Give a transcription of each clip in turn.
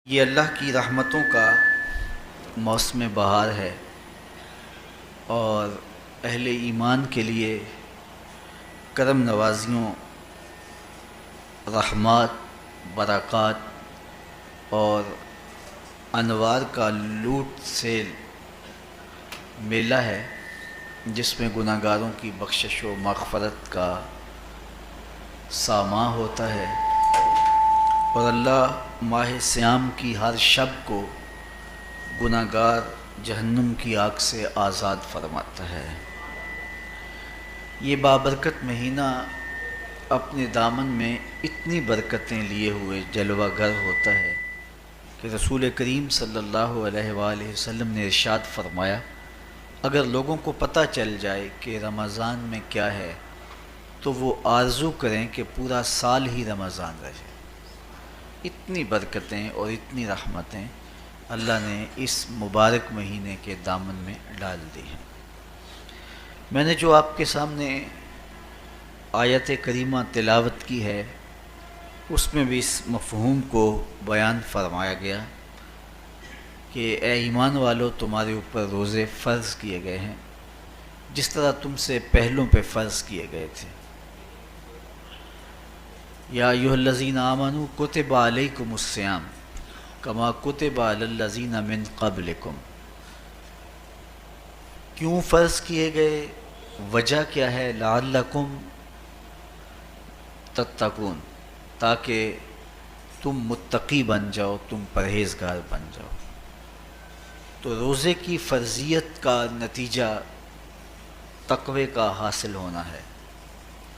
یہ اللہ کی رحمتوں کا موسم بہار ہے اور اہل ایمان کے لیے کرم نوازیوں، رحمات، برکات اور انوار کا لوٹ سے میلہ ہے، جس میں گناہ گاروں کی بخشش و مغفرت کا ساماں ہوتا ہے، اور اللہ ماہ صیام کی ہر شب کو گناہ گار جہنم کی آگ سے آزاد فرماتا ہے۔ یہ بابرکت مہینہ اپنے دامن میں اتنی برکتیں لیے ہوئے جلوہ گر ہوتا ہے کہ رسول کریم صلی اللہ علیہ وآلہ وسلم نے ارشاد فرمایا، اگر لوگوں کو پتہ چل جائے کہ رمضان میں کیا ہے تو وہ آرزو کریں کہ پورا سال ہی رمضان رہے۔ اتنی برکتیں اور اتنی رحمتیں اللہ نے اس مبارک مہینے کے دامن میں ڈال دی ہیں۔ میں نے جو آپ کے سامنے آیت کریمہ تلاوت کی ہے، اس میں بھی اس مفہوم کو بیان فرمایا گیا کہ اے ایمان والو، تمہارے اوپر روزے فرض کیے گئے ہیں جس طرح تم سے پہلوں پہ فرض کیے گئے تھے۔ یا ایھا الذین آمنوا کتب علیکم الصیام کما کتب علی الذین من قبلکم۔ کیوں فرض کیے گئے؟ وجہ کیا ہے؟ لعلکم تتقون، تاکہ تم متقی بن جاؤ، تم پرہیزگار بن جاؤ۔ تو روزے کی فرضیت کا نتیجہ تقوی کا حاصل ہونا ہے،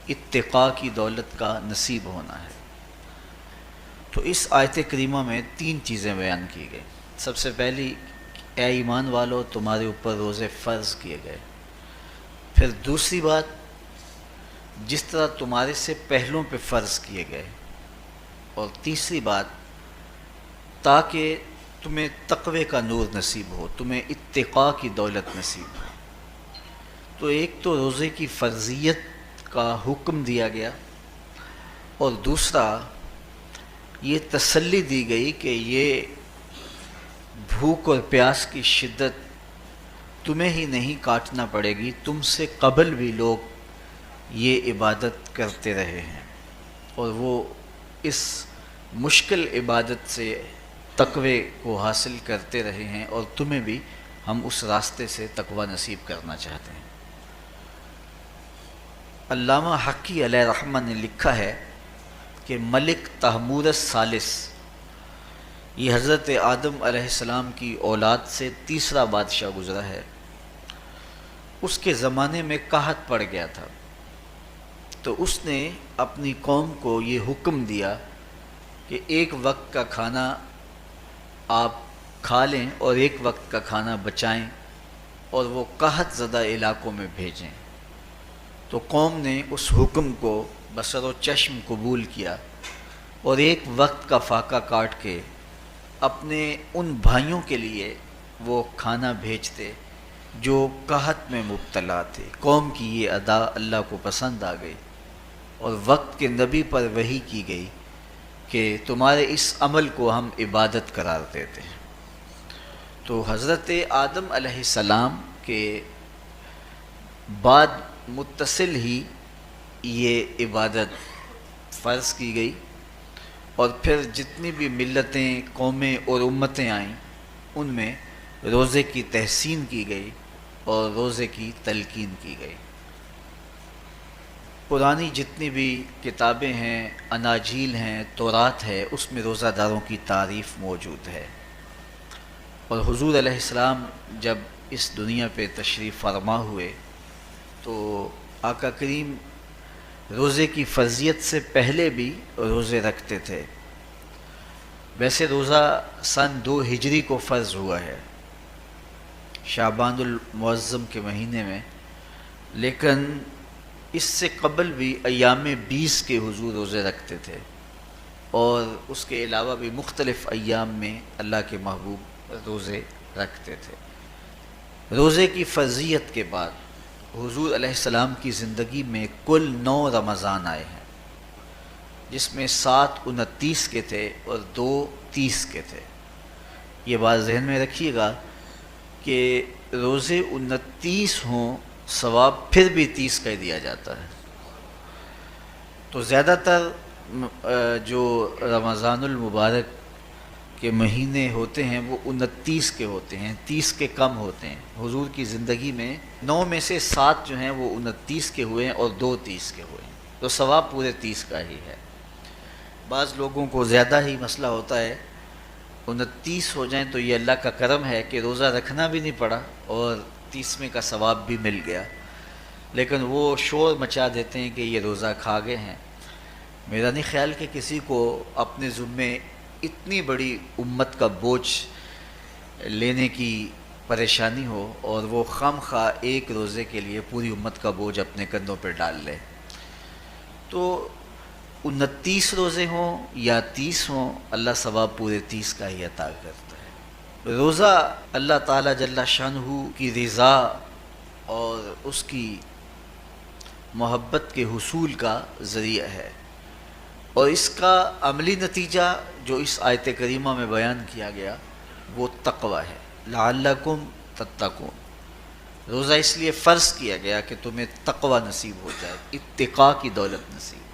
اتقاء کی دولت کا نصیب ہونا ہے۔ تو اس آیت کریمہ میں تین چیزیں بیان کی گئی۔ سب سے پہلی، اے ایمان والو، تمہارے اوپر روزے فرض کیے گئے۔ پھر دوسری بات، جس طرح تمہارے سے پہلوں پہ فرض کیے گئے۔ اور تیسری بات، تاکہ تمہیں تقوی کا نور نصیب ہو، تمہیں اتقاء کی دولت نصیب ہو۔ تو ایک تو روزے کی فرضیت کا حکم دیا گیا، اور دوسرا یہ تسلی دی گئی کہ یہ بھوک اور پیاس کی شدت تمہیں ہی نہیں کاٹنا پڑے گی، تم سے قبل بھی لوگ یہ عبادت کرتے رہے ہیں، اور وہ اس مشکل عبادت سے تقوی کو حاصل کرتے رہے ہیں، اور تمہیں بھی ہم اس راستے سے تقوی نصیب کرنا چاہتے ہیں۔ علامہ حقی علیہ رحمہ نے لکھا ہے کہ ملک تحمور الثالث، یہ حضرت آدم علیہ السلام کی اولاد سے تیسرا بادشاہ گزرا ہے، اس کے زمانے میں قحط پڑ گیا تھا، تو اس نے اپنی قوم کو یہ حکم دیا کہ ایک وقت کا کھانا آپ کھا لیں اور ایک وقت کا کھانا بچائیں، اور وہ قحط زدہ علاقوں میں بھیجیں۔ تو قوم نے اس حکم کو بصر و چشم قبول کیا، اور ایک وقت کا فاقہ کاٹ کے اپنے ان بھائیوں کے لیے وہ کھانا بھیجتے جو قحط میں مبتلا تھے۔ قوم کی یہ ادا اللہ کو پسند آ گئی، اور وقت کے نبی پر وحی کی گئی کہ تمہارے اس عمل کو ہم عبادت قرار دیتے ہیں۔ تو حضرت آدم علیہ السلام کے بعد متصل ہی یہ عبادت فرض کی گئی، اور پھر جتنی بھی ملتیں، قومیں اور امتیں آئیں، ان میں روزے کی تحسین کی گئی اور روزے کی تلقین کی گئی۔ پرانی جتنی بھی کتابیں ہیں، اناجیل ہیں، تورات ہے، اس میں روزہ داروں کی تعریف موجود ہے۔ اور حضور علیہ السلام جب اس دنیا پہ تشریف فرما ہوئے تو آقا کریم روزے کی فرضیت سے پہلے بھی روزے رکھتے تھے۔ ویسے روزہ سن 2 ہجری کو فرض ہوا ہے، شعبان المعظم کے مہینے میں، لیکن اس سے قبل بھی ایام 20 کے حضور روزے رکھتے تھے، اور اس کے علاوہ بھی مختلف ایام میں اللہ کے محبوب روزے رکھتے تھے۔ روزے کی فرضیت کے بعد حضور علیہ السلام کی زندگی میں کل 9 رمضان آئے ہیں، جس میں 7 29 کے تھے اور 2 30 کے تھے۔ یہ بات ذہن میں رکھیے گا کہ روزے 29 ہوں ثواب پھر بھی 30 کا ہی دیا جاتا ہے. تو زیادہ تر جو رمضان المبارک کے مہینے ہوتے ہیں وہ 29 کے ہوتے ہیں، 30 کے کم ہوتے ہیں. حضور کی زندگی میں 9 میں سے 7 جو ہیں وہ 29 کے ہوئے ہیں اور 2 30 کے ہوئے ہیں، تو ثواب پورے 30 کا ہی ہے. بعض لوگوں کو زیادہ ہی مسئلہ ہوتا ہے، 29 ہو جائیں تو یہ اللہ کا کرم ہے کہ روزہ رکھنا بھی نہیں پڑا اور 30ویں کا ثواب بھی مل گیا، لیکن وہ شور مچا دیتے ہیں کہ یہ روزہ کھا گئے ہیں. میرا نہیں خیال کہ کسی کو اپنے ذمے اتنی بڑی امت کا بوجھ لینے کی پریشانی ہو اور وہ خام خواہ ایک روزے کے لیے پوری امت کا بوجھ اپنے کندھوں پہ ڈال لے. تو 29 روزے ہوں یا 30 ہوں، اللہ ثواب پورے 30 کا ہی عطا کرتا ہے. روزہ اللہ تعالیٰ جل شانہ کی رضا اور اس کی محبت کے حصول کا ذریعہ ہے، اور اس کا عملی نتیجہ جو اس آیت کریمہ میں بیان کیا گیا وہ تقوی ہے. لعلکم تتقون، روزہ اس لیے فرض کیا گیا کہ تمہیں تقوی نصیب ہو جائے، اتقاء کی دولت نصیب ہو.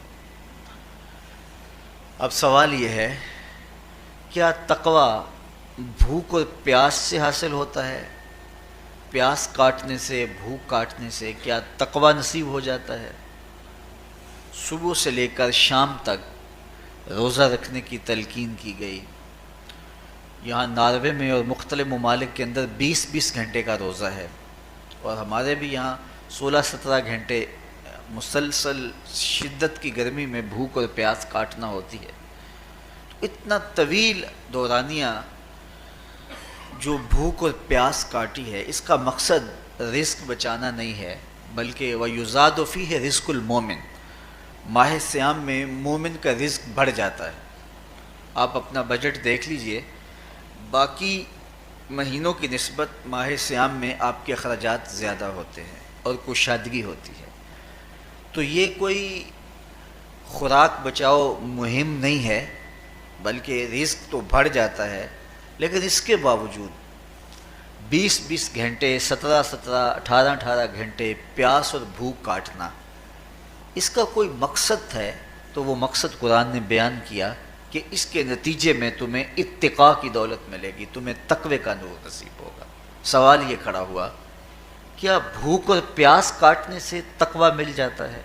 اب سوال یہ ہے، کیا تقوی بھوک اور پیاس سے حاصل ہوتا ہے؟ پیاس کاٹنے سے، بھوک کاٹنے سے کیا تقوی نصیب ہو جاتا ہے؟ صبح سے لے کر شام تک روزہ رکھنے کی تلقین کی گئی. یہاں ناروے میں اور مختلف ممالک کے اندر 20 گھنٹے کا روزہ ہے، اور ہمارے بھی یہاں 16-17 گھنٹے مسلسل شدت کی گرمی میں بھوک اور پیاس کاٹنا ہوتی ہے. اتنا طویل دورانیہ جو بھوک اور پیاس کاٹی ہے، اس کا مقصد رزق بچانا نہیں ہے، بلکہ وَيُزَادُ فِيهِ رِزْقُ الْمُؤْمِنِ، ماہ سیام میں مومن کا رزق بڑھ جاتا ہے. آپ اپنا بجٹ دیکھ لیجئے، باقی مہینوں کی نسبت ماہ سیام میں آپ کے اخراجات زیادہ ہوتے ہیں اور کشادگی ہوتی ہے. تو یہ کوئی خوراک بچاؤ مہم نہیں ہے، بلکہ رزق تو بڑھ جاتا ہے، لیکن اس کے باوجود 20 گھنٹے، 17 18 گھنٹے پیاس اور بھوک کاٹنا، اس کا کوئی مقصد ہے تو وہ مقصد قرآن نے بیان کیا کہ اس کے نتیجے میں تمہیں اتقاء کی دولت ملے گی، تمہیں تقوی کا نور نصیب ہوگا. سوال یہ کھڑا ہوا، کیا بھوک اور پیاس کاٹنے سے تقوی مل جاتا ہے؟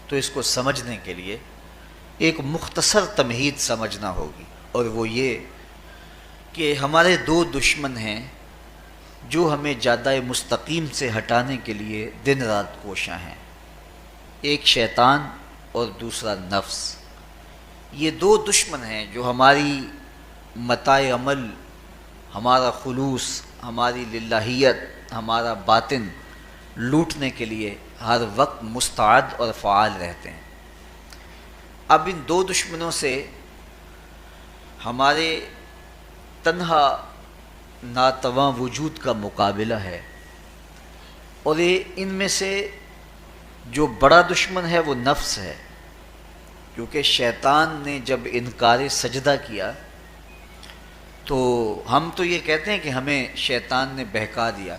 تو اس کو سمجھنے کے لیے ایک مختصر تمہید سمجھنا ہوگی، اور وہ یہ کہ ہمارے 2 دشمن ہیں جو ہمیں جادہ مستقیم سے ہٹانے کے لیے دن رات کوشاں ہیں. ایک شیطان اور دوسرا نفس. یہ 2 دشمن ہیں جو ہماری متاع عمل، ہمارا خلوص، ہماری للہیت، ہمارا باطن لوٹنے کے لیے ہر وقت مستعد اور فعال رہتے ہیں. اب ان 2 دشمنوں سے ہمارے تنہا ناتواں وجود کا مقابلہ ہے، اور ان میں سے جو بڑا دشمن ہے وہ نفس ہے، کیونکہ شیطان نے جب انکار سجدہ کیا تو ہم تو یہ کہتے ہیں کہ ہمیں شیطان نے بہکا دیا،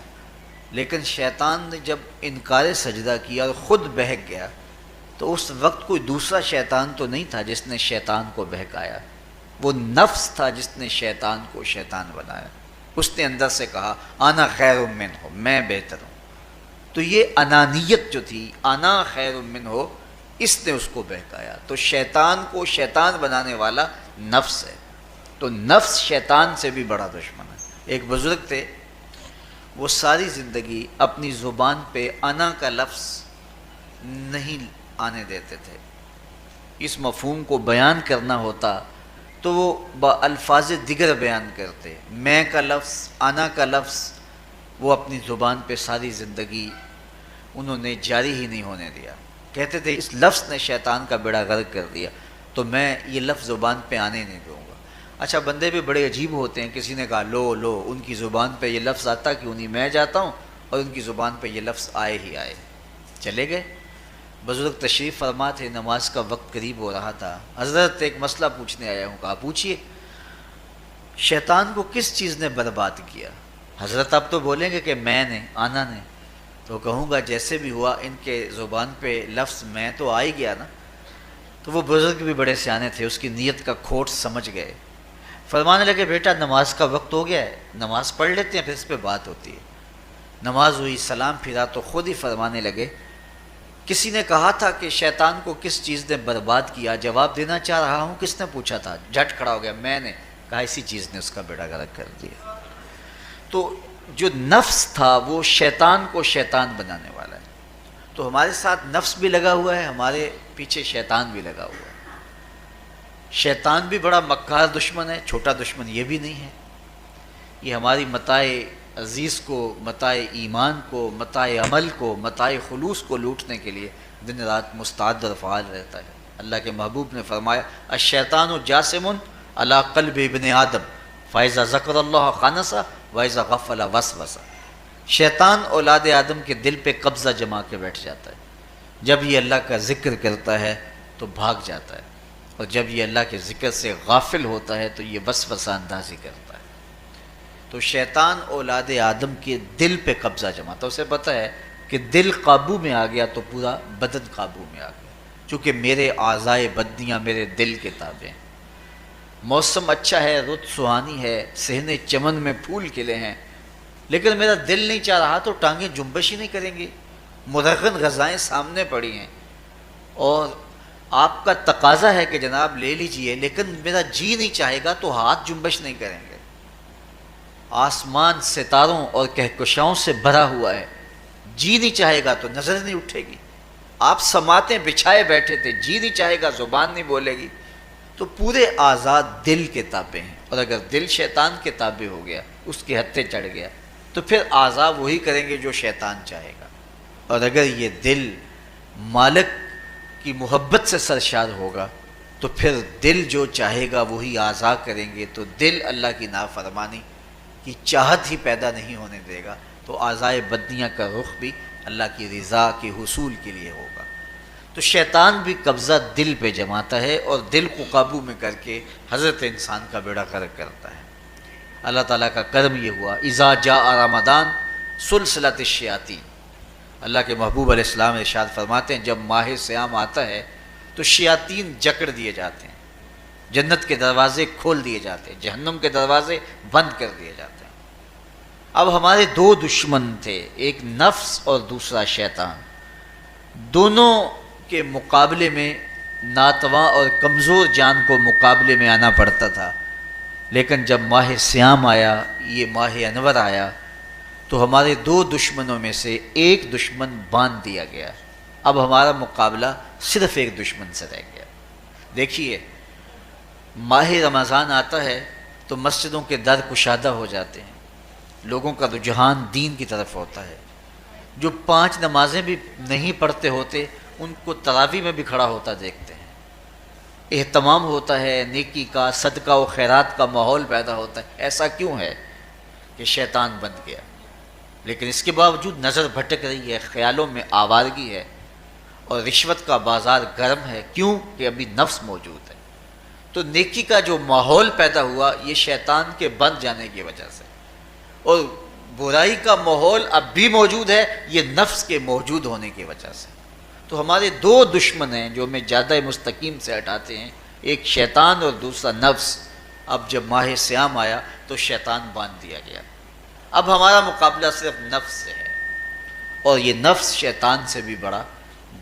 لیکن شیطان نے جب انکار سجدہ کیا اور خود بہک گیا تو اس وقت کوئی دوسرا شیطان تو نہیں تھا جس نے شیطان کو بہکایا، وہ نفس تھا جس نے شیطان کو شیطان بنایا. اس نے اندر سے کہا انا خیر منہ، میں بہتر ہوں. تو یہ انانیت جو تھی، انا خیر منہ، اس نے اس کو بہکایا. تو شیطان کو شیطان بنانے والا نفس ہے، تو نفس شیطان سے بھی بڑا دشمن ہے. ایک بزرگ تھے، وہ ساری زندگی اپنی زبان پہ انا کا لفظ نہیں آنے دیتے تھے. اس مفہوم کو بیان کرنا ہوتا تو وہ با الفاظ دیگر بیان کرتے. میں کا لفظ، انا کا لفظ وہ اپنی زبان پہ ساری زندگی انہوں نے جاری ہی نہیں ہونے دیا. کہتے تھے اس لفظ نے شیطان کا بیڑا غرق کر دیا، تو میں یہ لفظ زبان پہ آنے نہیں دوں گا. اچھا، بندے بھی بڑے عجیب ہوتے ہیں. کسی نے کہا لو ان کی زبان پہ یہ لفظ آتا کیوں نہیں، میں جاتا ہوں اور ان کی زبان پہ یہ لفظ آئے ہی آئے. چلے گئے. بزرگ تشریف فرما تھے، نماز کا وقت قریب ہو رہا تھا. حضرت ایک مسئلہ پوچھنے آیا ہوں. کہا پوچھیے. شیطان کو کس چیز نے برباد کیا؟ حضرت اب تو بولیں گے کہ میں نے، آنا نے، تو کہوں گا جیسے بھی ہوا ان کے زبان پہ لفظ میں تو آ ہی گیا نا۔ تو وہ بزرگ بھی بڑے سیانے تھے، اس کی نیت کا کھوٹ سمجھ گئے، فرمانے لگے بیٹا نماز کا وقت ہو گیا ہے، نماز پڑھ لیتے ہیں پھر اس پہ بات ہوتی ہے۔ نماز ہوئی، سلام پھرا تو خود ہی فرمانے لگے، کسی نے کہا تھا کہ شیطان کو کس چیز نے برباد کیا، جواب دینا چاہ رہا ہوں، کس نے پوچھا تھا؟ جھٹ کھڑا ہو گیا، میں نے کہا اسی چیز نے اس کا بیڑا غرق کر دیا۔ تو جو نفس تھا وہ شیطان کو شیطان بنانے والا ہے، تو ہمارے ساتھ نفس بھی لگا ہوا ہے، ہمارے پیچھے شیطان بھی لگا ہوا ہے۔ شیطان بھی بڑا مکار دشمن ہے، چھوٹا دشمن یہ بھی نہیں ہے۔ یہ ہماری متاع عزیز کو، متاع ایمان کو، متاع عمل کو، متاع خلوص کو لوٹنے کے لیے دن رات مستعد اور فعال رہتا ہے۔ اللہ کے محبوب نے فرمایا الشیطان جاسم علی قلب ابن آدم فاذا ذکر اللہ خنس واذا غفل وسوس۔ شیطان اولاد آدم کے دل پہ قبضہ جما کے بیٹھ جاتا ہے، جب یہ اللہ کا ذکر کرتا ہے تو بھاگ جاتا ہے، اور جب یہ اللہ کے ذکر سے غافل ہوتا ہے تو یہ وسوسہ اندازی کرتا ہے۔ تو شیطان اولاد آدم کے دل پہ قبضہ جماتا ہے، اسے پتہ ہے کہ دل قابو میں آ گیا تو پورا بدن قابو میں آ گیا، چونکہ میرے اعضائے بدنیاں میرے دل کے تابع ہیں۔ موسم اچھا ہے، رت سہانی ہے، صحن چمن میں پھول کھلے ہیں، لیکن میرا دل نہیں چاہ رہا تو ٹانگیں جنبش ہی نہیں کریں گی، مرغن غذائیں سامنے پڑی ہیں اور آپ کا تقاضا ہے کہ جناب لے لیجئے، لیکن میرا جی نہیں چاہے گا تو ہاتھ جنبش نہیں کریں گے۔ آسمان ستاروں اور کہکشاؤں سے بھرا ہوا ہے، جی نہیں چاہے گا تو نظر نہیں اٹھے گی۔ آپ سماعتیں بچھائے بیٹھے تھے، جی نہیں چاہے گا زبان نہیں بولے گی۔ تو پورے آزاد دل کے تابع ہیں، اور اگر دل شیطان کے تابع ہو گیا، اس کے ہتھے چڑھ گیا، تو پھر اعضاء وہی کریں گے جو شیطان چاہے گا۔ اور اگر یہ دل مالک کی محبت سے سرشار ہوگا تو پھر دل جو چاہے گا وہی اعضاء کریں گے، تو دل اللہ کی نافرمانی کی چاہت ہی پیدا نہیں ہونے دے گا، تو اعضائے بدنیاں کا رخ بھی اللہ کی رضا کے حصول کے لیے ہوگا۔ تو شیطان بھی قبضہ دل پہ جماتا ہے اور دل کو قابو میں کر کے حضرت انسان کا بیڑا غرق کرتا ہے۔ اللہ تعالیٰ کا کرم یہ ہوا اذا جاء رمضان سلسلۃ الشیاطین، اللہ کے محبوب علیہ السلام ارشاد فرماتے ہیں جب ماہ صیام آتا ہے تو شیاطین جکڑ دیے جاتے ہیں، جنت کے دروازے کھول دیے جاتے ہیں، جہنم کے دروازے بند کر دیے جاتے ہیں۔ اب ہمارے دو دشمن تھے، ایک نفس اور دوسرا شیطان، دونوں کے مقابلے میں ناتواں اور کمزور جان کو مقابلے میں آنا پڑتا تھا، لیکن جب ماہ صیام آیا، یہ ماہ انور آیا، تو ہمارے دو دشمنوں میں سے ایک دشمن باندھ دیا گیا۔ اب ہمارا مقابلہ صرف ایک دشمن سے رہ گیا۔ دیکھیے ماہ رمضان آتا ہے تو مسجدوں کے در کشادہ ہو جاتے ہیں، لوگوں کا رجحان دین کی طرف ہوتا ہے، جو 5 نمازیں بھی نہیں پڑھتے ہوتے ان کو تراویح میں بھی کھڑا ہوتا دیکھتے ہیں، اہتمام ہوتا ہے، نیکی کا، صدقہ و خیرات کا ماحول پیدا ہوتا ہے۔ ایسا کیوں ہے کہ شیطان بن گیا، لیکن اس کے باوجود نظر بھٹک رہی ہے، خیالوں میں آوارگی ہے، اور رشوت کا بازار گرم ہے، کیوں کہ ابھی نفس موجود ہے۔ تو نیکی کا جو ماحول پیدا ہوا یہ شیطان کے بن جانے کی وجہ سے، اور برائی کا ماحول اب بھی موجود ہے یہ نفس کے موجود ہونے کی وجہ سے۔ تو ہمارے دو دشمن ہیں جو ہمیں جادہ مستقیم سے ہٹاتے ہیں، ایک شیطان اور دوسرا نفس۔ اب جب ماہ صیام آیا تو شیطان باندھ دیا گیا، اب ہمارا مقابلہ صرف نفس سے ہے، اور یہ نفس شیطان سے بھی بڑا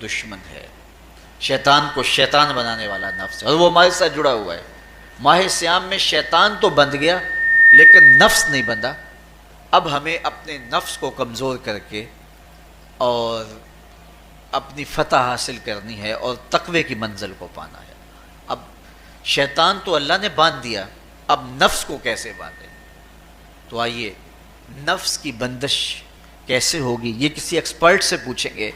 دشمن ہے۔ شیطان کو شیطان بنانے والا نفس ہے، اور وہ ہمارے ساتھ جڑا ہوا ہے۔ ماہ صیام میں شیطان تو بند گیا لیکن نفس نہیں بندھا۔ اب ہمیں اپنے نفس کو کمزور کر کے اور اپنی فتح حاصل کرنی ہے اور تقوی کی منزل کو پانا ہے۔ اب شیطان تو اللہ نے باندھ دیا، اب نفس کو کیسے باندھیں؟ تو آئیے نفس کی بندش کیسے ہوگی یہ کسی ایکسپرٹ سے پوچھیں گے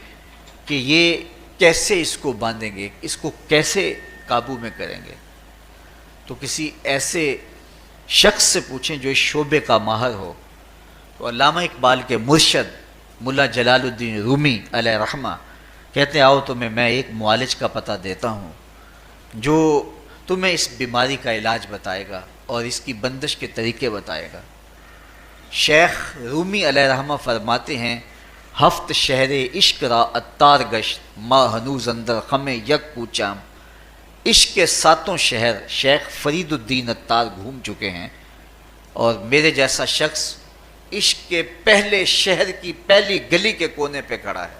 کہ یہ کیسے اس کو باندھیں گے، اس کو کیسے قابو میں کریں گے۔ تو کسی ایسے شخص سے پوچھیں جو اس شعبے کا ماہر ہو۔ تو علامہ اقبال کے مرشد ملا جلال الدین رومی علیہ رحمہ کہتے ہیں آؤ تمہیں میں ایک معالج کا پتہ دیتا ہوں جو تمہیں اس بیماری کا علاج بتائے گا، اور اس کی بندش کے طریقے بتائے گا۔ شیخ رومی علیہ رحمہ فرماتے ہیں ہفت شہر عشق را اتار گشت ما ہنوز اندر خم یک کوچام۔ عشق کے 7 شہر شیخ فرید الدین اتار گھوم چکے ہیں، اور میرے جیسا شخص عشق کے پہلے شہر کی پہلی گلی کے کونے پہ کھڑا ہے۔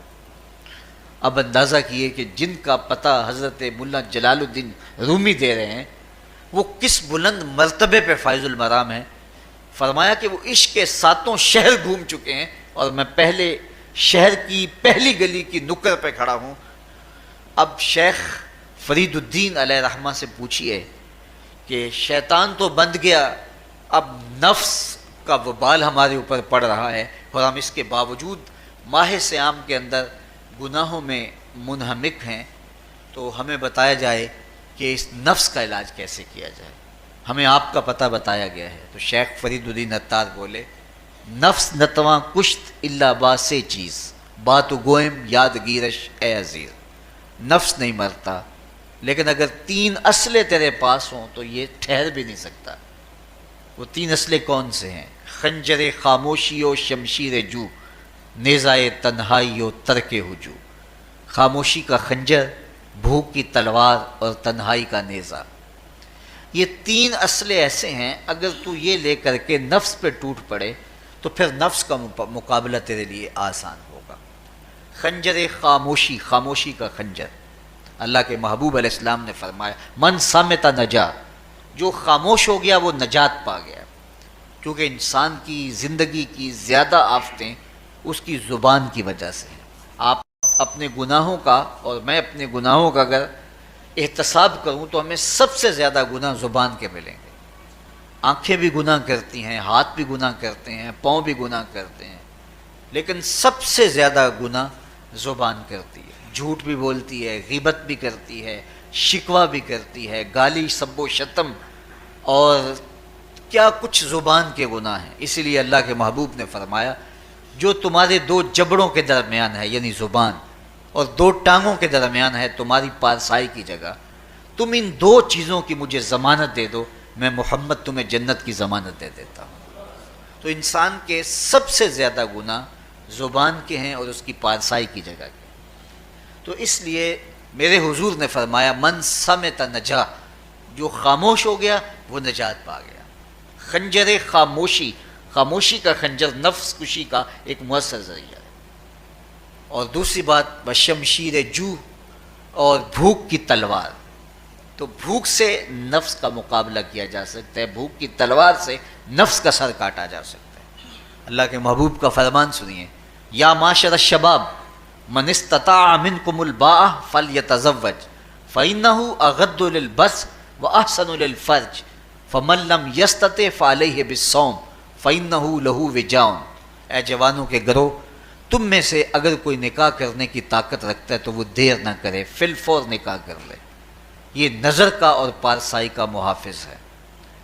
اب اندازہ کیے کہ جن کا پتہ حضرت ملا جلال الدین رومی دے رہے ہیں وہ کس بلند مرتبے پہ فائز المرام ہے۔ فرمایا کہ وہ عشق کے 7 شہر گھوم چکے ہیں اور میں پہلے شہر کی پہلی گلی کی نکر پہ کھڑا ہوں۔ اب شیخ فرید الدین علیہ رحمہ سے پوچھئے کہ شیطان تو بند گیا، اب نفس کا وبال ہمارے اوپر پڑ رہا ہے اور ہم اس کے باوجود ماہ صیام کے اندر گناہوں میں منہمک ہیں، تو ہمیں بتایا جائے کہ اس نفس کا علاج کیسے کیا جائے، ہمیں آپ کا پتہ بتایا گیا ہے۔ تو شیخ فرید الدین اتار بولے نفس نتواں کشت الا با سے چیز بات گوئم یاد گیرش اے عزیز۔ نفس نہیں مرتا، لیکن اگر 3 اسلحے تیرے پاس ہوں تو یہ ٹھہر بھی نہیں سکتا۔ وہ 3 اسلحے کون سے ہیں؟ خنجر خاموشی و شمشیر جو، نیزائے تنہائی و ترک ہجو۔ خاموشی کا خنجر، بھوک کی تلوار اور تنہائی کا نیزہ، یہ 3 اسلحے ایسے ہیں اگر تو یہ لے کر کے نفس پہ ٹوٹ پڑے تو پھر نفس کا مقابلہ تیرے لیے آسان ہوگا۔ خنجر خاموشی، خاموشی کا خنجر، اللہ کے محبوب علیہ السلام نے فرمایا من صامت نجا، جو خاموش ہو گیا وہ نجات پا گیا، کیونکہ انسان کی زندگی کی زیادہ آفتیں اس کی زبان کی وجہ سے ہیں۔ آپ اپنے گناہوں کا اور میں اپنے گناہوں کا اگر احتساب کروں تو ہمیں سب سے زیادہ گناہ زبان کے ملیں گے۔ آنکھیں بھی گناہ کرتی ہیں، ہاتھ بھی گناہ کرتے ہیں، پاؤں بھی گناہ کرتے ہیں، لیکن سب سے زیادہ گناہ زبان کرتی ہے۔ جھوٹ بھی بولتی ہے، غیبت بھی کرتی ہے، شکوہ بھی کرتی ہے، گالی سب و شتم اور کیا کچھ زبان کے گناہ ہیں۔ اسی لیے اللہ کے محبوب نے فرمایا جو تمہارے 2 جبڑوں کے درمیان ہے یعنی زبان اور 2 ٹانگوں کے درمیان ہے تمہاری پارسائی کی جگہ، تم ان 2 چیزوں کی مجھے ضمانت دے دو، میں محمد تمہیں جنت کی ضمانت دے دیتا ہوں۔ تو انسان کے سب سے زیادہ گناہ زبان کے ہیں اور اس کی پارسائی کی جگہ کے۔ تو اس لیے میرے حضور نے فرمایا من صمت نجا، جو خاموش ہو گیا وہ نجات پا گیا۔ خنجر خاموشی، خاموشی کا خنجر نفس کشی کا ایک مؤثر ذریعہ ہے۔ اور دوسری بات بشمشیر جو، اور بھوک کی تلوار، تو بھوک سے نفس کا مقابلہ کیا جا سکتا ہے، بھوک کی تلوار سے نفس کا سر کاٹا جا سکتا ہے۔ اللہ کے محبوب کا فرمان سنیے یا معاشر الشباب من استطاع منکم الباء فلیتزوج فإنہ اغض للبصر واحسن للفرج فمن لم یستطع فعلیہ بالصوم فإنہ لہ وجاء۔ اے جوانوں کے گروہ، تم میں سے اگر کوئی نکاح کرنے کی طاقت رکھتا ہے تو وہ دیر نہ کرے، فی الفور نکاح کر لے، یہ نظر کا اور پارسائی کا محافظ ہے۔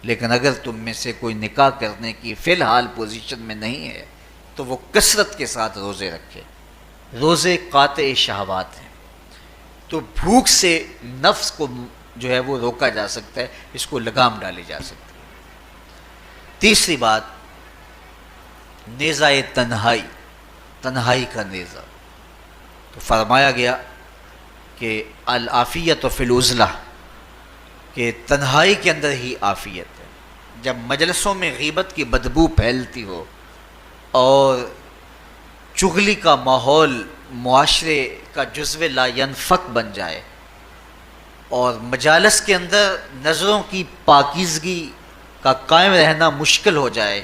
لیکن اگر تم میں سے کوئی نکاح کرنے کی فی الحال پوزیشن میں نہیں ہے تو وہ کثرت کے ساتھ روزے رکھے۔ روزے قاطع شہوات ہیں، تو بھوک سے نفس کو جو ہے وہ روکا جا سکتا ہے، اس کو لگام ڈالی جا سکتی ہے۔ تیسری بات نیزہ تنہائی، تنہائی کا نیزہ، تو فرمایا گیا کہ العافیت فی العزلہ، کہ تنہائی کے اندر ہی عافیت ہے۔ جب مجلسوں میں غیبت کی بدبو پھیلتی ہو اور چغلی کا ماحول معاشرے کا جزو لا ینفک بن جائے اور مجالس کے اندر نظروں کی پاکیزگی کا قائم رہنا مشکل ہو جائے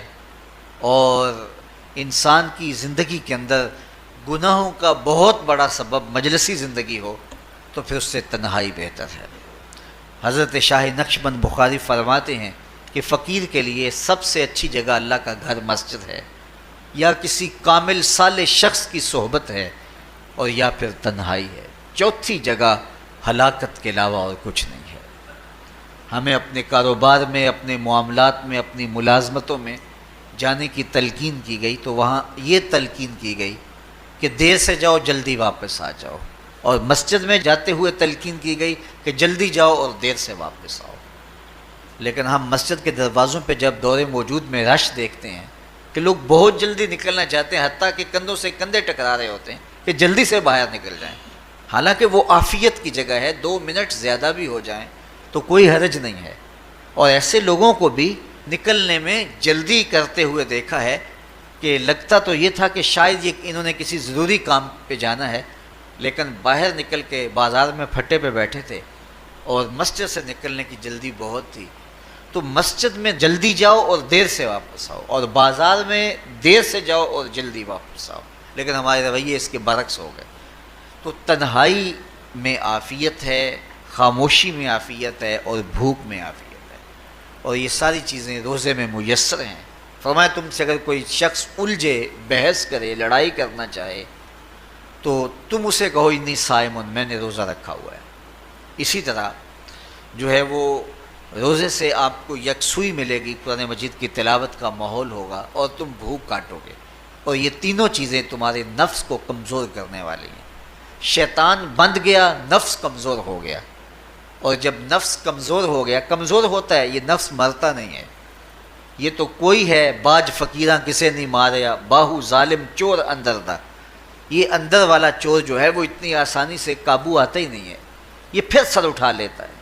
اور انسان کی زندگی کے اندر گناہوں کا بہت بڑا سبب مجلسی زندگی ہو تو پھر اس سے تنہائی بہتر ہے۔ حضرت شاہ نقشبند بخاری فرماتے ہیں کہ فقیر کے لیے سب سے اچھی جگہ اللہ کا گھر مسجد ہے، یا کسی کامل صالح شخص کی صحبت ہے، اور یا پھر تنہائی ہے۔ چوتھی جگہ ہلاکت کے علاوہ اور کچھ نہیں ہے۔ ہمیں اپنے کاروبار میں، اپنے معاملات میں، اپنی ملازمتوں میں جانے کی تلقین کی گئی تو وہاں یہ تلقین کی گئی کہ دیر سے جاؤ جلدی واپس آ جاؤ، اور مسجد میں جاتے ہوئے تلقین کی گئی کہ جلدی جاؤ اور دیر سے واپس آؤ۔ لیکن ہم مسجد کے دروازوں پہ جب دور موجود میں رش دیکھتے ہیں کہ لوگ بہت جلدی نکلنا چاہتے ہیں، حتیٰ کہ کندھوں سے کندھے ٹکرا رہے ہوتے ہیں کہ جلدی سے باہر نکل جائیں، حالانکہ وہ عافیت کی جگہ ہے، 2 منٹ زیادہ بھی ہو جائیں تو کوئی حرج نہیں ہے۔ اور ایسے لوگوں کو بھی نکلنے میں جلدی کرتے ہوئے دیکھا ہے کہ لگتا تو یہ تھا کہ شاید یہ انہوں نے کسی ضروری کام پہ جانا ہے، لیکن باہر نکل کے بازار میں پھٹے پہ بیٹھے تھے اور مسجد سے نکلنے کی جلدی بہت تھی۔ تو مسجد میں جلدی جاؤ اور دیر سے واپس آؤ، اور بازار میں دیر سے جاؤ اور جلدی واپس آؤ، لیکن ہمارے رویے اس کے برعکس ہو گئے۔ تو تنہائی میں عافیت ہے، خاموشی میں عافیت ہے، اور بھوک میں عافیت ہے، اور یہ ساری چیزیں روزے میں میسر ہیں۔ فرمایا تم سے اگر کوئی شخص الجھے، بحث کرے، لڑائی کرنا چاہے تو تم اسے کہو انی صائم، میں نے روزہ رکھا ہوا ہے۔ اسی طرح جو ہے وہ روزے سے آپ کو یکسوئی ملے گی، قرآن مجید کی تلاوت کا ماحول ہوگا اور تم بھوک کاٹو گے، اور یہ تینوں چیزیں تمہارے نفس کو کمزور کرنے والی ہیں۔ شیطان بند گیا، نفس کمزور ہو گیا، اور جب نفس کمزور ہو گیا، کمزور ہوتا ہے، یہ نفس مرتا نہیں ہے۔ یہ تو کوئی ہے باج فقیراں کسے نہیں ماریا، باہو ظالم چور اندر دا، یہ اندر والا چور جو ہے وہ اتنی آسانی سے قابو آتا ہی نہیں ہے، یہ پھر سر اٹھا لیتا ہے۔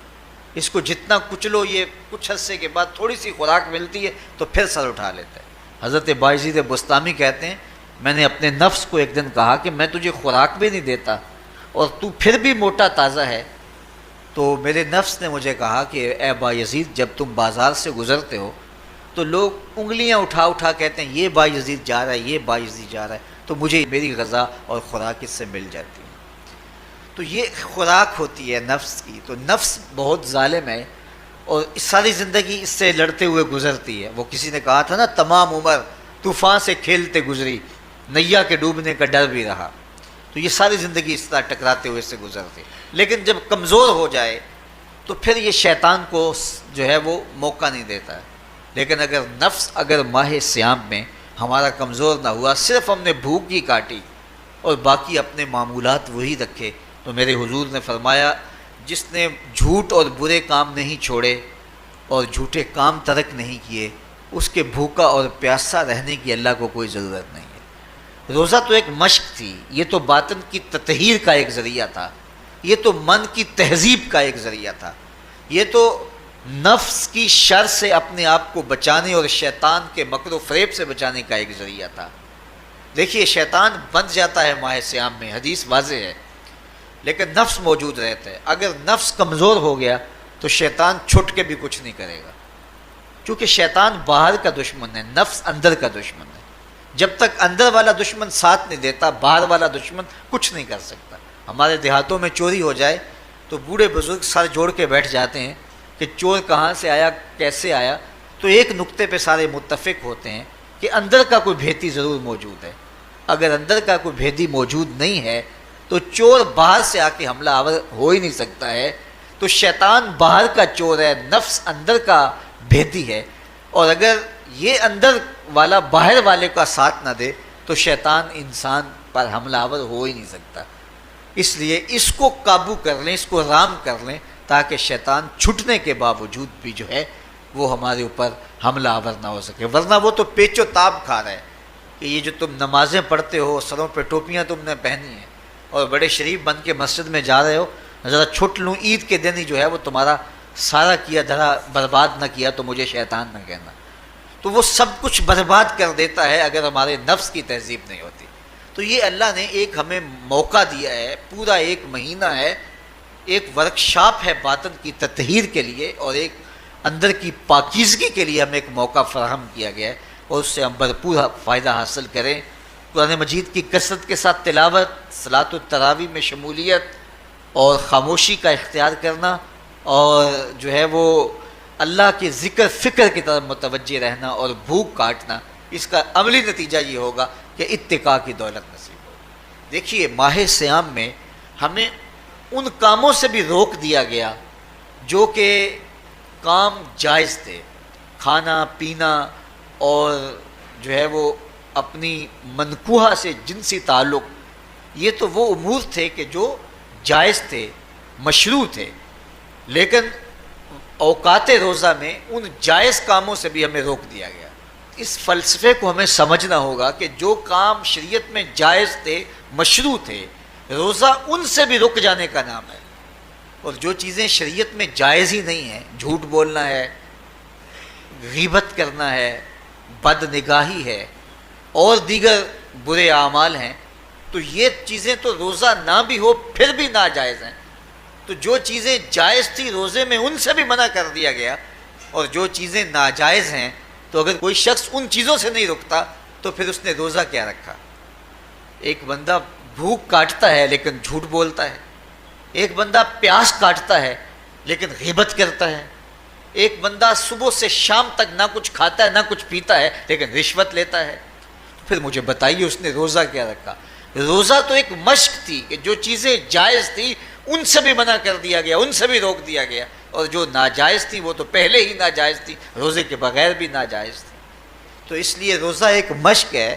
اس کو جتنا کچلو، یہ کچھ عرصے کے بعد تھوڑی سی خوراک ملتی ہے تو پھر سر اٹھا لیتا ہے۔ حضرت بایزید بستامی کہتے ہیں میں نے اپنے نفس کو ایک دن کہا کہ میں تجھے خوراک بھی نہیں دیتا اور تو پھر بھی موٹا تازہ ہے، تو میرے نفس نے مجھے کہا کہ اے بایزید جب تم بازار سے گزرتے ہو تو لوگ انگلیاں اٹھا اٹھا کہتے ہیں یہ بایزید جا رہا ہے، یہ بایزید جا رہا ہے، تو مجھے میری غذا اور خوراک اس سے مل جاتی ہے۔ تو یہ خوراک ہوتی ہے نفس کی۔ تو نفس بہت ظالم ہے اور ساری زندگی اس سے لڑتے ہوئے گزرتی ہے۔ وہ کسی نے کہا تھا نا تمام عمر طوفان سے کھیلتے گزری، نیا کے ڈوبنے کا ڈر بھی رہا۔ تو یہ ساری زندگی اس طرح ٹکراتے ہوئے سے گزرتی، لیکن جب کمزور ہو جائے تو پھر یہ شیطان کو جو ہے وہ موقع نہیں دیتا ہے۔ لیکن اگر نفس اگر ماہ صیام میں ہمارا کمزور نہ ہوا، صرف ہم نے بھوک ہی کاٹی اور باقی اپنے معمولات وہی رکھے، تو میرے حضور نے فرمایا جس نے جھوٹ اور برے کام نہیں چھوڑے اور جھوٹے کام ترک نہیں کیے، اس کے بھوکا اور پیاسا رہنے کی اللہ کو کوئی ضرورت نہیں ہے۔ روزہ تو ایک مشق تھی، یہ تو باطن کی تطہیر کا ایک ذریعہ تھا، یہ تو من کی تہذیب کا ایک ذریعہ تھا، یہ تو نفس کی شر سے اپنے آپ کو بچانے اور شیطان کے مکر و فریب سے بچانے کا ایک ذریعہ تھا۔ دیکھیے شیطان بند جاتا ہے ماہ صیام میں، حدیث واضح ہے، لیکن نفس موجود رہتا ہے۔ اگر نفس کمزور ہو گیا تو شیطان چھٹ کے بھی کچھ نہیں کرے گا، کیونکہ شیطان باہر کا دشمن ہے، نفس اندر کا دشمن ہے۔ جب تک اندر والا دشمن ساتھ نہیں دیتا، باہر والا دشمن کچھ نہیں کر سکتا۔ ہمارے دیہاتوں میں چوری ہو جائے تو بوڑھے بزرگ سر جوڑ کے بیٹھ جاتے ہیں کہ چور کہاں سے آیا، کیسے آیا، تو ایک نقطے پہ سارے متفق ہوتے ہیں کہ اندر کا کوئی بھیتی ضرور موجود ہے۔ اگر اندر کا کوئی بھیتی موجود نہیں ہے تو چور باہر سے آ کے حملہ آور ہو ہی نہیں سکتا ہے۔ تو شیطان باہر کا چور ہے، نفس اندر کا بھیتی ہے، اور اگر یہ اندر والا باہر والے کا ساتھ نہ دے تو شیطان انسان پر حملہ آور ہو ہی نہیں سکتا۔ اس لیے اس کو قابو کر لیں، اس کو رام کر لیں، تاکہ شیطان چھٹنے کے باوجود بھی جو ہے وہ ہمارے اوپر حملہ آور نہ ہو سکے۔ ورنہ وہ تو پیچ و تاب کھا رہا ہے کہ یہ جو تم نمازیں پڑھتے ہو، سروں پہ ٹوپیاں تم نے پہنی ہیں اور بڑے شریف بن کے مسجد میں جا رہے ہو، ذرا چھٹ لوں عید کے دن ہی جو ہے وہ تمہارا سارا کیا دھرا برباد نہ کیا تو مجھے شیطان نہ کہنا۔ تو وہ سب کچھ برباد کر دیتا ہے اگر ہمارے نفس کی تہذیب نہیں ہوتی۔ تو یہ اللہ نے ایک ہمیں موقع دیا ہے، پورا ایک مہینہ ہے، ایک ورکشاپ ہے باطن کی تطہیر کے لیے اور ایک اندر کی پاکیزگی کے لیے ہمیں ایک موقع فراہم کیا گیا ہے، اور اس سے ہم بھرپور فائدہ حاصل کریں۔ قرآن مجید کی کثرت کے ساتھ تلاوت، صلاۃ التراویح میں شمولیت اور خاموشی کا اختیار کرنا، اور جو ہے وہ اللہ کے ذکر فکر کی طرف متوجہ رہنا اور بھوک کاٹنا، اس کا عملی نتیجہ یہ ہوگا کہ اتقاء کی دولت نصیب ہوگی۔ دیکھیے ماہ صیام میں ہمیں ان کاموں سے بھی روک دیا گیا جو کہ کام جائز تھے، کھانا پینا اور جو ہے وہ اپنی منکوحہ سے جنسی تعلق، یہ تو وہ امور تھے کہ جو جائز تھے، مشروع تھے، لیکن اوقات روزہ میں ان جائز کاموں سے بھی ہمیں روک دیا گیا۔ اس فلسفے کو ہمیں سمجھنا ہوگا کہ جو کام شریعت میں جائز تھے، مشروع تھے، روزہ ان سے بھی رک جانے کا نام ہے۔ اور جو چیزیں شریعت میں جائز ہی نہیں ہیں، جھوٹ بولنا ہے، غیبت کرنا ہے، بد نگاہی ہے اور دیگر برے اعمال ہیں، تو یہ چیزیں تو روزہ نہ بھی ہو پھر بھی ناجائز ہیں۔ تو جو چیزیں جائز تھی روزے میں ان سے بھی منع کر دیا گیا، اور جو چیزیں ناجائز ہیں تو اگر کوئی شخص ان چیزوں سے نہیں رکتا تو پھر اس نے روزہ کیا رکھا؟ ایک بندہ بھوک کاٹتا ہے لیکن جھوٹ بولتا ہے، ایک بندہ پیاس کاٹتا ہے لیکن غیبت کرتا ہے، ایک بندہ صبح سے شام تک نہ کچھ کھاتا ہے نہ کچھ پیتا ہے لیکن رشوت لیتا ہے، پھر مجھے بتائیے اس نے روزہ کیا رکھا؟ روزہ تو ایک مشق تھی کہ جو چیزیں جائز تھی ان سے بھی منع کر دیا گیا، ان سے بھی روک دیا گیا، اور جو ناجائز تھی وہ تو پہلے ہی ناجائز تھی، روزے کے بغیر بھی ناجائز تھی۔ تو اس لیے روزہ ایک مشق ہے۔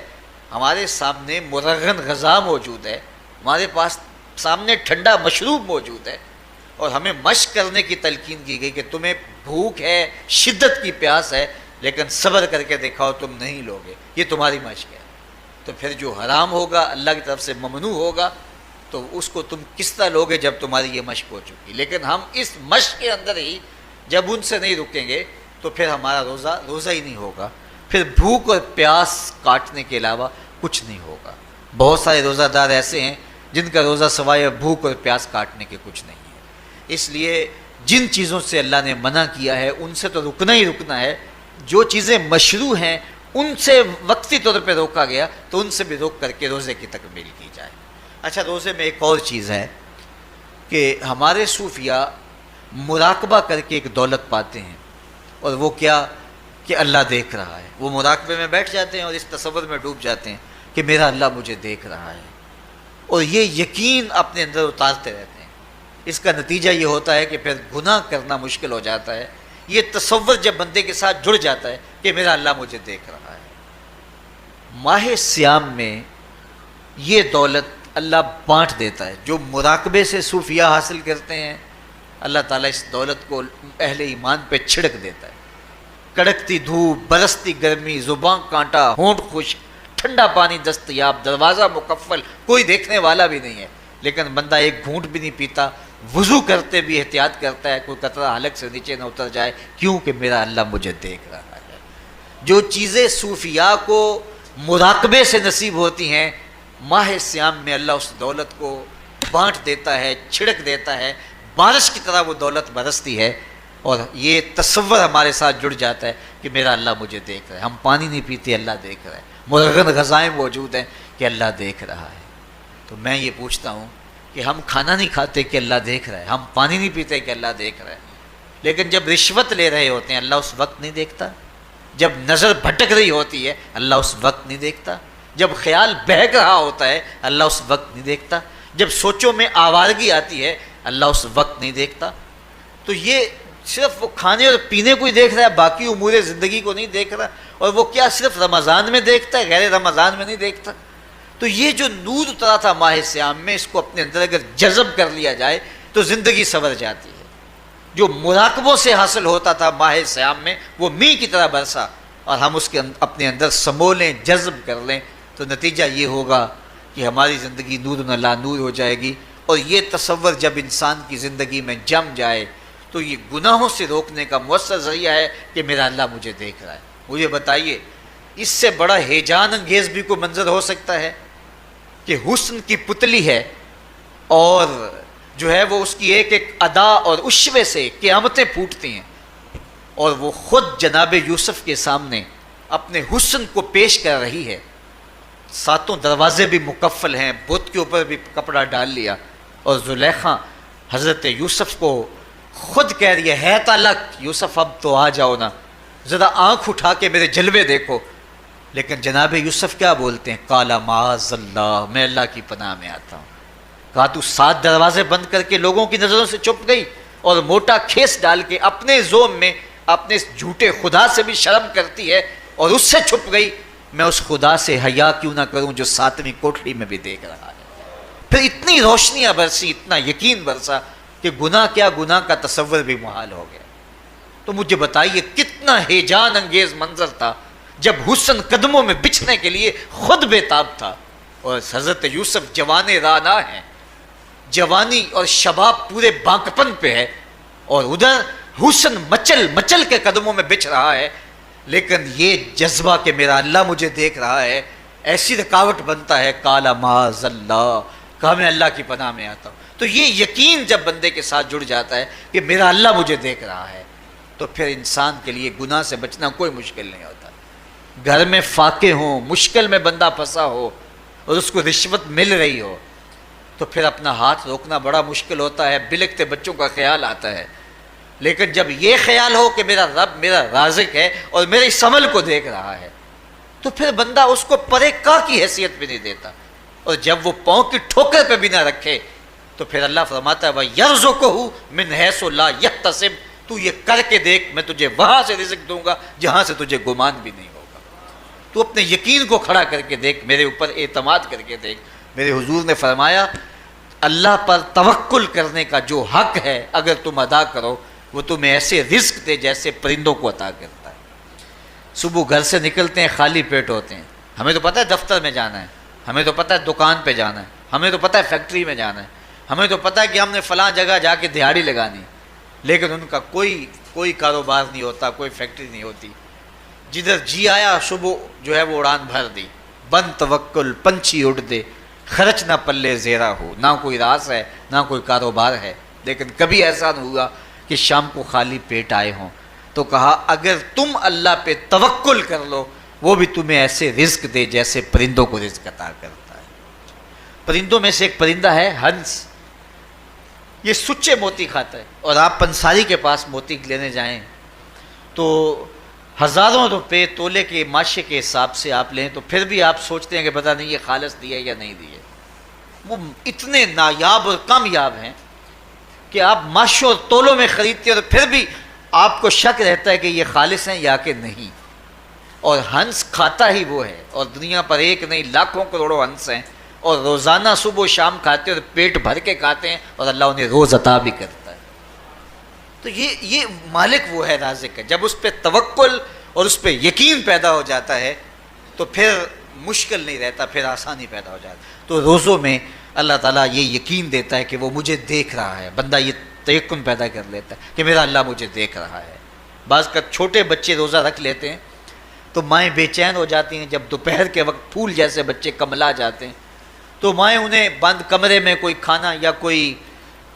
ہمارے سامنے مرغن غذا موجود ہے، ہمارے پاس سامنے ٹھنڈا مشروب موجود ہے، اور ہمیں مشق کرنے کی تلقین کی گئی کہ تمہیں بھوک ہے، شدت کی پیاس ہے، لیکن صبر کر کے دکھاؤ تم نہیں لوگے، یہ تمہاری مشق ہے۔ تو پھر جو حرام ہوگا، اللہ کی طرف سے ممنوع ہوگا، تو اس کو تم کس طرح لوگے جب تمہاری یہ مشق ہو چکی؟ لیکن ہم اس مشق کے اندر ہی جب ان سے نہیں رکیں گے تو پھر ہمارا روزہ ہی نہیں ہوگا، پھر بھوک اور پیاس کاٹنے کے علاوہ کچھ نہیں ہوگا۔ بہت سارے روزہ دار ایسے ہیں جن کا روزہ سوائے بھوک اور پیاس کاٹنے کے کچھ نہیں ہے۔ اس لیے جن چیزوں سے اللہ نے منع کیا ہے ان سے تو رکنا ہی رکنا ہے، جو چیزیں مشروع ہیں ان سے وقتی طور پہ روکا گیا تو ان سے بھی روک کر کے روزے کی تکمیل کی جائے۔ اچھا، روزے میں ایک اور چیز ہے کہ ہمارے صوفیاء مراقبہ کر کے ایک دولت پاتے ہیں، اور وہ کیا کہ اللہ دیکھ رہا ہے۔ وہ مراقبے میں بیٹھ جاتے ہیں اور اس تصور میں ڈوب جاتے ہیں کہ میرا اللہ مجھے دیکھ رہا ہے، اور یہ یقین اپنے اندر اتارتے رہتے ہیں۔ اس کا نتیجہ یہ ہوتا ہے کہ پھر گناہ کرنا مشکل ہو جاتا ہے۔ یہ تصور جب بندے کے ساتھ جڑ جاتا ہے کہ میرا اللہ مجھے دیکھ رہا ہے۔ ماہ سیام میں یہ دولت اللہ بانٹ دیتا ہے۔ جو مراقبے سے صوفیاء حاصل کرتے ہیں، اللہ تعالیٰ اس دولت کو اہل ایمان پہ چھڑک دیتا ہے۔ کڑکتی دھوپ، برستی گرمی، زباں کانٹا، ہونٹ خشک، ٹھنڈا پانی دستیاب، دروازہ مقفل، کوئی دیکھنے والا بھی نہیں ہے، لیکن بندہ ایک گھونٹ بھی نہیں پیتا، وضو کرتے بھی احتیاط کرتا ہے کوئی قطرہ حلق سے نیچے نہ اتر جائے، کیوں کہ میرا اللہ مجھے دیکھ رہا ہے۔ جو چیزیں صوفیاء کو مراقبے سے نصیب ہوتی ہیں، ماہ سیام میں اللہ اس دولت کو بانٹ دیتا ہے، چھڑک دیتا ہے، بارش کی طرح وہ دولت برستی ہے، اور یہ تصور ہمارے ساتھ جڑ جاتا ہے کہ میرا اللہ مجھے دیکھ رہا ہے۔ ہم پانی نہیں پیتے، اللہ دیکھ رہا ہے، مرغن غذائیں موجود ہیں کہ اللہ دیکھ رہا ہے۔ تو میں یہ پوچھتا ہوں کہ ہم کھانا نہیں کھاتے کہ اللہ دیکھ رہا ہے، ہم پانی نہیں پیتے کہ اللہ دیکھ رہا ہے، لیکن جب رشوت لے رہے ہوتے ہیں اللہ اس وقت نہیں دیکھتا؟ جب نظر بھٹک رہی ہوتی ہے اللہ اس وقت نہیں دیکھتا؟ جب خیال بہک رہا ہوتا ہے اللہ اس وقت نہیں دیکھتا؟ جب سوچوں میں آوارگی آتی ہے اللہ اس وقت نہیں دیکھتا؟ تو یہ صرف وہ کھانے اور پینے کو ہی دیکھ رہا ہے، باقی امور زندگی کو نہیں دیکھ رہا، اور وہ کیا صرف رمضان میں دیکھتا ہے، غیر رمضان میں نہیں دیکھتا؟ تو یہ جو نور اترا تھا ماہ سیام میں، اس کو اپنے اندر اگر جذب کر لیا جائے تو زندگی سنور جاتی ہے۔ جو مراقبوں سے حاصل ہوتا تھا ماہ سیام میں، وہ میںہ کی طرح برسا، اور ہم اس کے اپنے اندر سمولیں، جذب کر لیں، تو نتیجہ یہ ہوگا کہ ہماری زندگی نور نہ لا نور ہو جائے گی۔ اور یہ تصور جب انسان کی زندگی میں جم جائے تو یہ گناہوں سے روکنے کا مؤثر ذریعہ ہے کہ میرا اللہ مجھے دیکھ رہا ہے۔ مجھے بتائیے اس سے بڑا ہیجان انگیز بھی کوئی منظر ہو سکتا ہے کہ حسن کی پتلی ہے، اور جو ہے وہ اس کی ایک ایک ادا اور اشوے سے قیامتیں پھوٹتی ہیں، اور وہ خود جناب یوسف کے سامنے اپنے حسن کو پیش کر رہی ہے، ساتوں دروازے بھی مکفل ہیں، بت کے اوپر بھی کپڑا ڈال لیا، اور زلیخا حضرت یوسف کو خود کہہ رہی ہے تالک یوسف اب تو آ جاؤ نا، ذرا آنکھ اٹھا کے میرے جلوے دیکھو۔ لیکن جناب یوسف کیا بولتے ہیں؟ قال معاذ اللہ، میں اللہ کی پناہ میں آتا ہوں۔ کہا تو 7 دروازے بند کر کے لوگوں کی نظروں سے چھپ گئی، اور موٹا کھیس ڈال کے اپنے زوم میں اپنے اس جھوٹے خدا سے بھی شرم کرتی ہے اور اس سے چھپ گئی، میں اس خدا سے حیا کیوں نہ کروں جو 7ویں کوٹھڑی میں بھی دیکھ رہا ہے۔ پھر اتنی روشنیاں برسی، اتنا یقین برسا کہ گناہ کیا، گناہ کا تصور بھی محال ہو گیا۔ تو مجھے بتائیے کتنا ہیجان انگیز منظر تھا جب حسن قدموں میں بچھنے کے لیے خود بےتاب تھا، اور حضرت یوسف جوان رانا ہیں، جوانی اور شباب پورے بانکپن پہ ہے، اور ادھر حسن مچل مچل کے قدموں میں بچھ رہا ہے، لیکن یہ جذبہ کہ میرا اللہ مجھے دیکھ رہا ہے ایسی رکاوٹ بنتا ہے، کالا معاذ اللہ، کہا میں اللہ کی پناہ میں آتا ہوں۔ تو یہ یقین جب بندے کے ساتھ جڑ جاتا ہے کہ میرا اللہ مجھے دیکھ رہا ہے، تو پھر انسان کے لیے گناہ سے بچنا کوئی مشکل نہیں ہوتا۔ گھر میں فاقے ہوں، مشکل میں بندہ پھنسا ہو اور اس کو رشوت مل رہی ہو، تو پھر اپنا ہاتھ روکنا بڑا مشکل ہوتا ہے، بلکتے بچوں کا خیال آتا ہے۔ لیکن جب یہ خیال ہو کہ میرا رب میرا رازق ہے اور میرے اس عمل کو دیکھ رہا ہے، تو پھر بندہ اس کو پرے کا کی حیثیت بھی نہیں دیتا، اور جب وہ پاؤں کی ٹھوکر پہ بھی نہ رکھے تو پھر اللہ فرماتا ہے وَيَرْزُقُهُ مِنْ حَيْثُ لَا يَحْتَسِبُ، تو یہ کر کے دیکھ میں تجھے وہاں سے رزق دوں گا جہاں سے تجھے گمان بھی نہیں ہوگا۔ تو اپنے یقین کو کھڑا کر کے دیکھ، میرے اوپر اعتماد کر کے دیکھ۔ میرے حضور نے فرمایا اللہ پر توکل کرنے کا جو حق ہے اگر تم ادا کرو، وہ تمہیں ایسے رزق دے جیسے پرندوں کو عطا کرتا ہے۔ صبح گھر سے نکلتے ہیں خالی پیٹ ہوتے ہیں، ہمیں تو پتہ ہے دفتر میں جانا ہے، ہمیں تو پتہ ہے دکان پہ جانا ہے، ہمیں تو پتہ ہے فیکٹری میں جانا ہے، ہمیں تو پتہ ہے کہ ہم نے فلاں جگہ جا کے دہاڑی لگانی ہے، لیکن ان کا کوئی کاروبار نہیں ہوتا، کوئی فیکٹری نہیں ہوتی۔ جدھر جی آیا صبح جو ہے وہ اڑان بھر دی، بن توکل پنچھی اڑ دے، خرچ نہ پلے زیرہ ہو، نہ کوئی راس ہے نہ کوئی کاروبار ہے، لیکن کبھی ایسا نہ ہوا کہ شام کو خالی پیٹ آئے ہوں۔ تو کہا اگر تم اللہ پہ توکل کر لو وہ بھی تمہیں ایسے رزق دے جیسے پرندوں کو رزق عطا کرتا ہے۔ پرندوں میں سے ایک پرندہ ہے ہنس، یہ سچے موتی کھاتا ہے، اور آپ پنساری کے پاس موتی لینے جائیں تو ہزاروں روپے تولے کے ماشے کے حساب سے آپ لیں تو پھر بھی آپ سوچتے ہیں کہ پتہ نہیں یہ خالص دیے یا نہیں دیے۔ وہ اتنے نایاب اور کامیاب ہیں کہ آپ ماشوں اور تولوں میں خریدتے ہیں اور پھر بھی آپ کو شک رہتا ہے کہ یہ خالص ہیں یا کہ نہیں۔ اور ہنس کھاتا ہی وہ ہے، اور دنیا پر ایک نہیں لاکھوں کروڑوں ہنس ہیں، اور روزانہ صبح و شام کھاتے ہیں اور پیٹ بھر کے کھاتے ہیں، اور اللہ انہیں روز عطا بھی کرتا ہے۔ تو یہ مالک وہ ہے، رازق ہے۔ جب اس پہ توکل اور اس پہ یقین پیدا ہو جاتا ہے تو پھر مشکل نہیں رہتا، پھر آسانی پیدا ہو جاتا ہے۔ تو روزوں میں اللہ تعالیٰ یہ یقین دیتا ہے کہ وہ مجھے دیکھ رہا ہے، بندہ یہ تیقن پیدا کر لیتا ہے کہ میرا اللہ مجھے دیکھ رہا ہے۔ بعض کا چھوٹے بچے روزہ رکھ لیتے ہیں تو مائیں بے چین ہو جاتی ہیں، جب دوپہر کے وقت پھول جیسے بچے کملا جاتے ہیں تو مائیں انہیں بند کمرے میں کوئی کھانا یا کوئی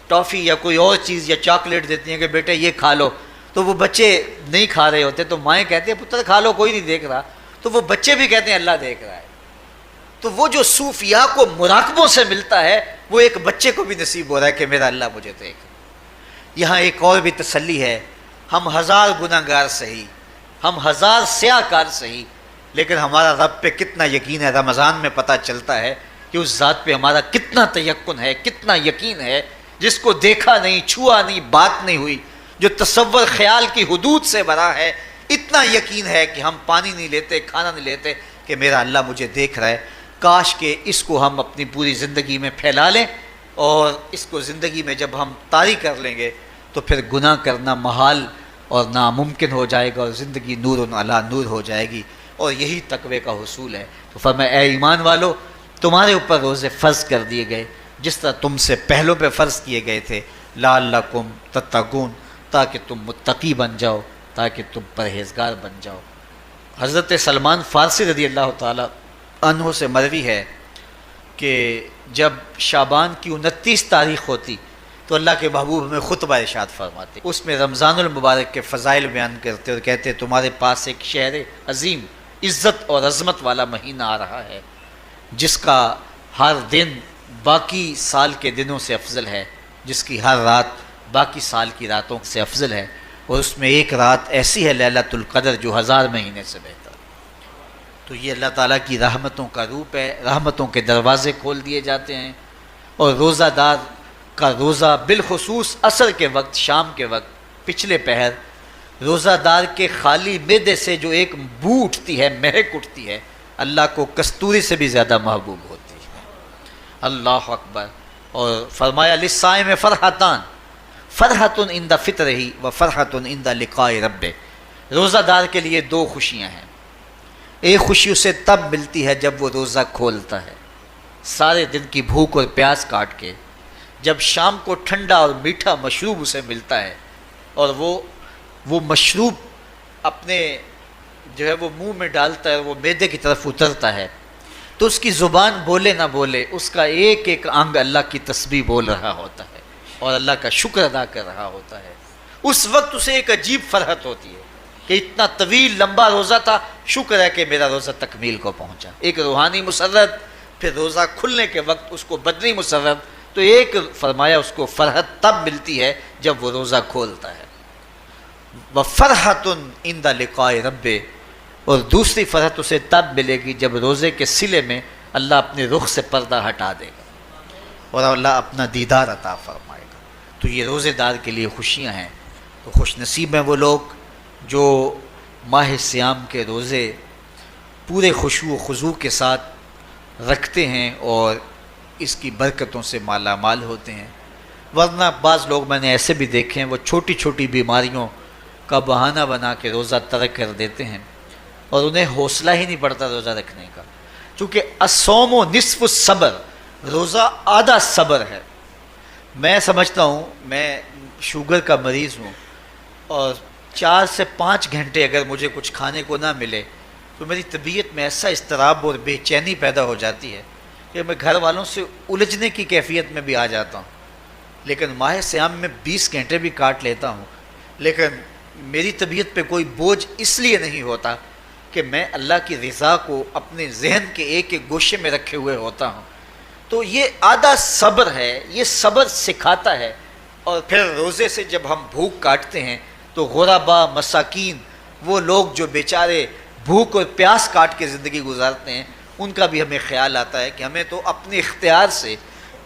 ٹافی یا کوئی اور چیز یا چاکلیٹ دیتی ہیں کہ بیٹے یہ کھا لو، تو وہ بچے نہیں کھا رہے ہوتے تو مائیں کہتے ہیں پتر کھا لو کوئی نہیں دیکھ رہا، تو وہ بچے بھی کہتے ہیں اللہ دیکھ رہا ہے۔ تو وہ جو صوفیاء کو مراقبوں سے ملتا ہے وہ ایک بچے کو بھی نصیب ہو رہا ہے کہ میرا اللہ مجھے دیکھ۔ یہاں ایک اور بھی تسلی ہے، ہم ہزار گناہ گار سہی، ہم ہزار سیاہ کار سہی، لیکن ہمارا رب پہ کتنا یقین ہے رمضان میں پتہ چلتا ہے کہ اس ذات پہ ہمارا کتنا تیقن ہے، کتنا یقین ہے، جس کو دیکھا نہیں، چھوا نہیں، بات نہیں ہوئی، جو تصور خیال کی حدود سے بھرا ہے، اتنا یقین ہے کہ ہم پانی نہیں لیتے، کھانا نہیں لیتے کہ میرا اللہ مجھے دیکھ رہا ہے۔ کاش کہ اس کو ہم اپنی پوری زندگی میں پھیلا لیں، اور اس کو زندگی میں جب ہم طاری کر لیں گے تو پھر گناہ کرنا محال اور ناممکن ہو جائے گا، اور زندگی نور علی نور ہو جائے گی، اور یہی تقوی کا حصول ہے۔ تو فرمایا اے ایمان والو، تمہارے اوپر روزے فرض کر دیے گئے جس طرح تم سے پہلوں پہ فرض کیے گئے تھے، لعلکم تتقون، تاکہ تم متقی بن جاؤ، تاکہ تم پرہیزگار بن جاؤ۔ حضرت سلمان فارسی رضی اللہ تعالیٰ عنہ سے مروی ہے کہ جب شعبان کی 29 تاریخ ہوتی تو اللہ کے محبوب ہمیں خطبہ ارشاد فرماتے، اس میں رمضان المبارک کے فضائل بیان کرتے اور کہتے تمہارے پاس ایک شہر عظیم عزت اور عظمت والا مہینہ آ رہا ہے جس کا ہر دن باقی سال کے دنوں سے افضل ہے، جس کی ہر رات باقی سال کی راتوں سے افضل ہے، اور اس میں ایک رات ایسی ہے لیلۃ القدر جو 1000 مہینے سے بہتر۔ تو یہ اللہ تعالیٰ کی رحمتوں کا روپ ہے، رحمتوں کے دروازے کھول دیے جاتے ہیں، اور روزہ دار کا روزہ بالخصوص عصر کے وقت، شام کے وقت، پچھلے پہر، روزہ دار کے خالی معدے سے جو ایک بو اٹھتی ہے، مہک اٹھتی ہے، اللہ کو کستوری سے بھی زیادہ محبوب ہوتی ہے۔ اللہ اکبر۔ اور فرمایا للصائم فرحتان، فرحتن عند فطرہ و فرحتن عند لقاء ربہ، روزہ دار کے لیے دو خوشیاں ہیں۔ ایک خوشی اسے تب ملتی ہے جب وہ روزہ کھولتا ہے، سارے دن کی بھوک اور پیاس کاٹ کے، جب شام کو ٹھنڈا اور میٹھا مشروب اسے ملتا ہے اور وہ مشروب اپنے جو ہے وہ منہ میں ڈالتا ہے، وہ معدے کی طرف اترتا ہے، تو اس کی زبان بولے نہ بولے اس کا ایک ایک انگ اللہ کی تسبیح بول رہا ہوتا ہے اور اللہ کا شکر ادا کر رہا ہوتا ہے۔ اس وقت اسے ایک عجیب فرحت ہوتی ہے کہ اتنا طویل لمبا روزہ تھا، شکر ہے کہ میرا روزہ تکمیل کو پہنچا۔ ایک روحانی مسرت، پھر روزہ کھلنے کے وقت اس کو بدنی مسرت، تو ایک فرمایا اس کو فرحت تب ملتی ہے جب وہ روزہ کھولتا ہے۔ وَفَرْحَةٌ عِنْدَ لِقَاءِ رَبِّهِ، اور دوسری فرحت اسے تب ملے گی جب روزے کے صلے میں اللہ اپنے رخ سے پردہ ہٹا دے گا اور اللہ اپنا دیدار عطا فرمائے گا۔ تو یہ روزے دار کے لیے خوشیاں ہیں۔ تو خوش نصیب ہیں وہ لوگ جو ماہ سیام کے روزے پورے خشوع و خضوع کے ساتھ رکھتے ہیں اور اس کی برکتوں سے مالا مال ہوتے ہیں۔ ورنہ بعض لوگ میں نے ایسے بھی دیکھے ہیں، وہ چھوٹی چھوٹی بیماریوں کا بہانہ بنا کے روزہ ترک کر دیتے ہیں اور انہیں حوصلہ ہی نہیں پڑتا روزہ رکھنے کا، چونکہ الصوم نصف الصبر، روزہ آدھا صبر ہے۔ میں سمجھتا ہوں، میں شوگر کا مریض ہوں اور 4 سے 5 گھنٹے اگر مجھے کچھ کھانے کو نہ ملے تو میری طبیعت میں ایسا اضطراب اور بے چینی پیدا ہو جاتی ہے کہ میں گھر والوں سے الجھنے کی کیفیت میں بھی آ جاتا ہوں۔ لیکن ماہ سیام میں 20 گھنٹے بھی کاٹ لیتا ہوں، لیکن میری طبیعت پہ کوئی بوجھ اس لیے نہیں ہوتا کہ میں اللہ کی رضا کو اپنے ذہن کے ایک ایک گوشے میں رکھے ہوئے ہوتا ہوں۔ تو یہ آدھا صبر ہے، یہ صبر سکھاتا ہے۔ اور پھر روزے سے جب ہم بھوک کاٹتے ہیں تو غربا، مساکین، وہ لوگ جو بیچارے بھوک اور پیاس کاٹ کے زندگی گزارتے ہیں، ان کا بھی ہمیں خیال آتا ہے کہ ہمیں تو اپنے اختیار سے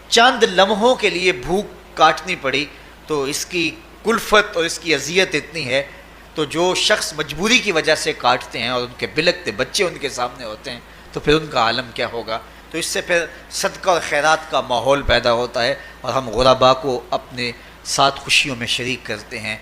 چند لمحوں کے لیے بھوک کاٹنی پڑی، تو اس کی کلفت اور اس کی اذیت اتنی ہے۔ تو جو شخص مجبوری کی وجہ سے کاٹتے ہیں اور ان کے بلکتے بچے ان کے سامنے ہوتے ہیں تو پھر ان کا عالم کیا ہوگا۔ تو اس سے پھر صدقہ اور خیرات کا ماحول پیدا ہوتا ہے اور ہم غربا کو اپنے ساتھ خوشیوں میں شریک کرتے ہیں۔